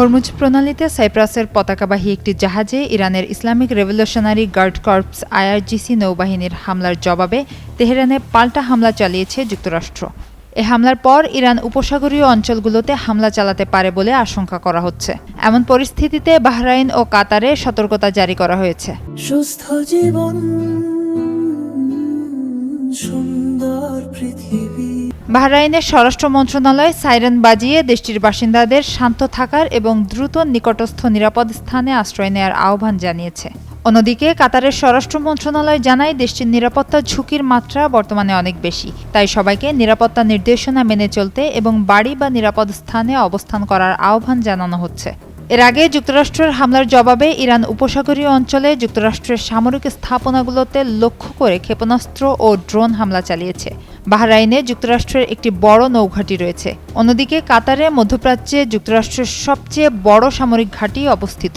Hormuz প্রণালীতে সাইপ্রাসের পতাকাবাহী একটি জাহাজে ইরানের Islamic revolutionary guard corps IRGC নৌবাহিনীর হামলার জবাবে তেহরানে পাল্টা হামলা চালিয়েছে যুক্তরাষ্ট্র। এ হামলার পর ইরান উপসাগরীয় অঞ্চলগুলোতে হামলা চালাতে পারে বলে আশঙ্কা করা হচ্ছে। এমন পরিস্থিতিতে বাহরাইন ও কাতারে সতর্কতা জারি করা হয়েছে। সুস্থ জীবন, সুন্দর পৃথিবী। বাহরাইনের স্বরাষ্ট্র মন্ত্রণালয় সাইরেন বাজিয়ে দেশটির বাসিন্দাদের শান্ত থাকার এবং দ্রুত নিকটস্থ নিরাপদ স্থানে আশ্রয় নেওয়ার আহ্বান জানিয়েছে। অন্যদিকে কাতারের স্বরাষ্ট্র মন্ত্রণালয় জানায় দেশটির নিরাপত্তা ঝুঁকির মাত্রা বর্তমানে অনেক বেশি, তাই সবাইকে নিরাপত্তা নির্দেশনা মেনে চলতে এবং বাড়ি বা নিরাপদ স্থানে অবস্থান করার আহ্বান জানানো হচ্ছে। এর আগে যুক্তরাষ্ট্রের হামলার জবাবে ইরান উপসাগরীয় অঞ্চলে যুক্তরাষ্ট্রের সামরিক স্থাপনাগুলোতে লক্ষ্য করে ক্ষেপণাস্ত্র ও ড্রোন হামলা চালিয়েছে। বাহরাইনে যুক্তরাষ্ট্রের একটি বড় নৌঘাঁটি রয়েছে। অন্যদিকে কাতারে মধ্যপ্রাচ্যে যুক্তরাষ্ট্রের সবচেয়ে বড় সামরিক ঘাঁটি অবস্থিত।